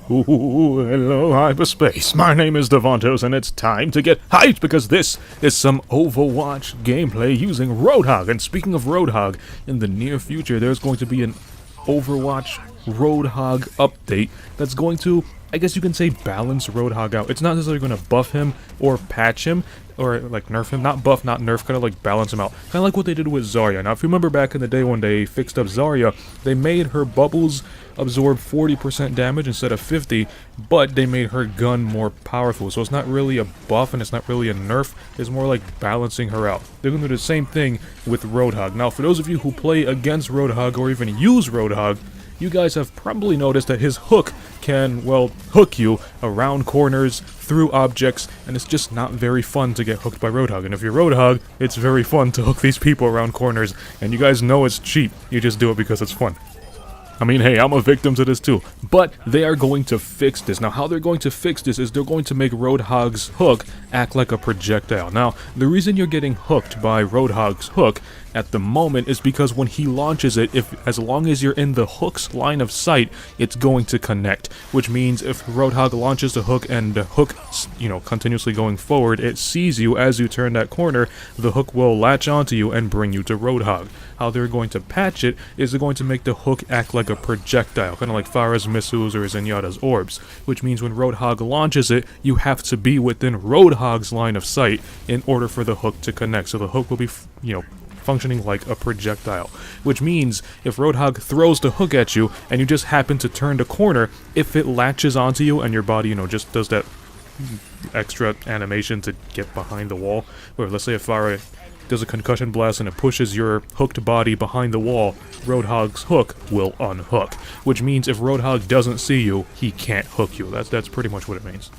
Ooh, hello, hyperspace. My name is Davontos, and it's time to get hyped because this is some Overwatch gameplay using Roadhog. And speaking of Roadhog, in the near future, there's going to be an Overwatch Roadhog update that's going to, I guess you can say, balance Roadhog out. It's not necessarily going to buff him or patch him or like nerf him. Not buff, not nerf, kind of like balance him out. Kind of like what they did with Zarya. Now, if you remember back in the day when they fixed up Zarya, they made her bubbles absorb 40% damage instead of 50, but they made her gun more powerful. So it's not really a buff and it's not really a nerf. It's more like balancing her out. They're going to do the same thing with Roadhog. Now, for those of you who play against Roadhog or even use Roadhog, you guys have probably noticed that his hook can, well, hook you around corners, through objects, and it's just not very fun to get hooked by Roadhog. And if you're Roadhog, it's very fun to hook these people around corners, and you guys know it's cheap. You just do it because it's fun. I mean, hey, I'm a victim to this too. But they are going to fix this. Now, how they're going to fix this is they're going to make Roadhog's hook act like a projectile. Now, the reason you're getting hooked by Roadhog's hook at the moment is because when he launches it, as long as you're in the hook's line of sight, it's going to connect. Which means if Roadhog launches the hook and the hook, continuously going forward, it sees you as you turn that corner, the hook will latch onto you and bring you to Roadhog. How they're going to patch it is they're going to make the hook act like a projectile, kind of like Pharah's missiles or Zenyatta's orbs, which means when Roadhog launches it, you have to be within Roadhog's line of sight in order for the hook to connect. So the hook will be, functioning like a projectile, which means if Roadhog throws the hook at you and you just happen to turn the corner, if it latches onto you and your body, just does that extra animation to get behind the wall, or let's say if Pharah does a concussion blast and it pushes your hooked body behind the wall, Roadhog's hook will unhook, which means if Roadhog doesn't see you, he can't hook you. That's pretty much what it means.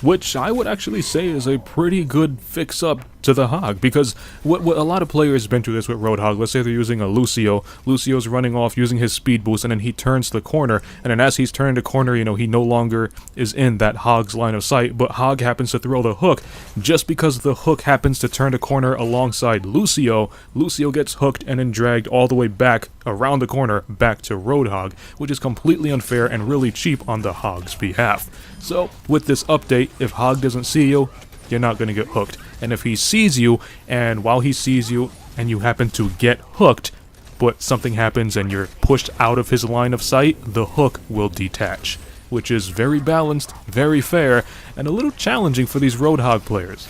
Which I would actually say is a pretty good fix-up to the Hog, because what a lot of players have been through this with Roadhog. Let's say they're using a Lucio. Lucio's running off using his speed boost, and then he turns the corner, and then as he's turning the corner, he no longer is in that Hog's line of sight, but Hog happens to throw the hook. Just because the hook happens to turn the corner alongside Lucio, Lucio gets hooked and then dragged all the way back around the corner back to Roadhog, which is completely unfair and really cheap on the Hog's behalf. So, with this update, if Hog doesn't see you, you're not going to get hooked. And if he sees you, and while he sees you, and you happen to get hooked, but something happens and you're pushed out of his line of sight, the hook will detach. Which is very balanced, very fair, and a little challenging for these Roadhog players.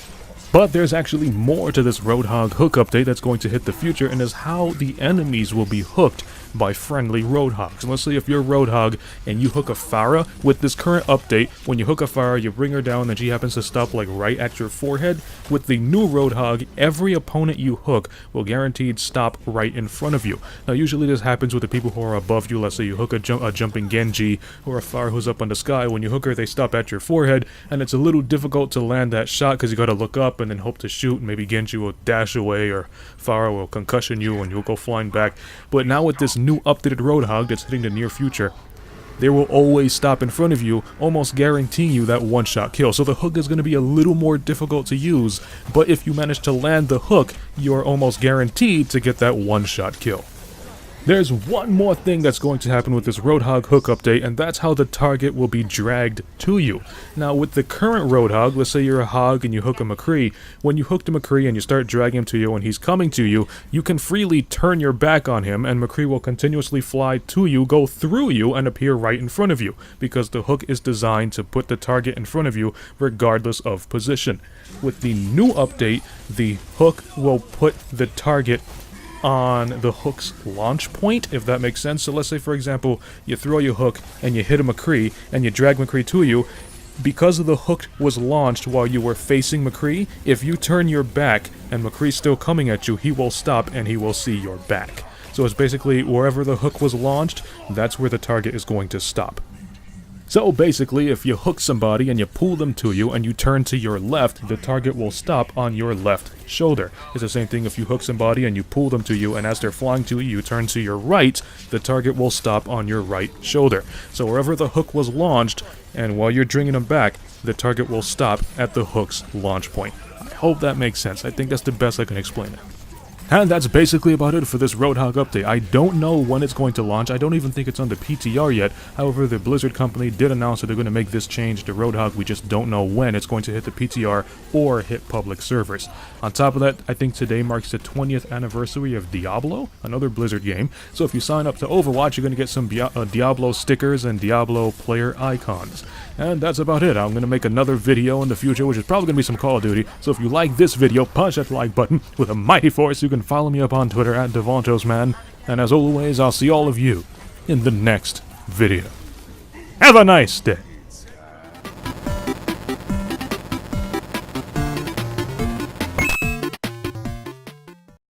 But there's actually more to this Roadhog hook update that's going to hit the future, and is how the enemies will be hooked by friendly Roadhogs. And let's say if you're Roadhog and you hook a Pharah, with this current update, when you hook a Pharah, you bring her down and she happens to stop like right at your forehead. With the new Roadhog, every opponent you hook will guaranteed stop right in front of you. Now usually this happens with the people who are above you. Let's say you hook a jumping Genji or a Pharah who's up on the sky. When you hook her, they stop at your forehead, and it's a little difficult to land that shot because you gotta look up and then hope to shoot, and maybe Genji will dash away or Pharah will concussion you and you'll go flying back. But now with this new updated Roadhog that's hitting the near future, they will always stop in front of you, almost guaranteeing you that one-shot kill. So the hook is going to be a little more difficult to use, but if you manage to land the hook, you're almost guaranteed to get that one-shot kill. There's one more thing that's going to happen with this Roadhog hook update, and that's how the target will be dragged to you. Now, with the current Roadhog, let's say you're a Hog and you hook a McCree. When you hook the McCree and you start dragging him to you and he's coming to you, you can freely turn your back on him, and McCree will continuously fly to you, go through you, and appear right in front of you, because the hook is designed to put the target in front of you regardless of position. With the new update, the hook will put the target on the hook's launch point, if that makes sense. So let's say, for example, you throw your hook and you hit a McCree and you drag McCree to you. Because the hook was launched while you were facing McCree, if you turn your back and McCree's still coming at you, he will stop and he will see your back. So it's basically wherever the hook was launched, that's where the target is going to stop. So basically, if you hook somebody and you pull them to you and you turn to your left, the target will stop on your left shoulder. It's the same thing if you hook somebody and you pull them to you, and as they're flying to you, you turn to your right, the target will stop on your right shoulder. So wherever the hook was launched, and while you're bringing them back, the target will stop at the hook's launch point. I hope that makes sense. I think that's the best I can explain it. And that's basically about it for this Roadhog update. I don't know when it's going to launch. I don't even think it's on the PTR yet. However, the Blizzard company did announce that they're going to make this change to Roadhog. We just don't know when it's going to hit the PTR or hit public servers. On top of that, I think today marks the 20th anniversary of Diablo, another Blizzard game. So if you sign up to Overwatch, you're going to get some Diablo stickers and Diablo player icons. And that's about it. I'm going to make another video in the future, which is probably going to be some Call of Duty. So if you like this video, punch that like button with a mighty force. You can follow me up on Twitter at Davontos, man. And as always, I'll see all of you in the next video. Have a nice day.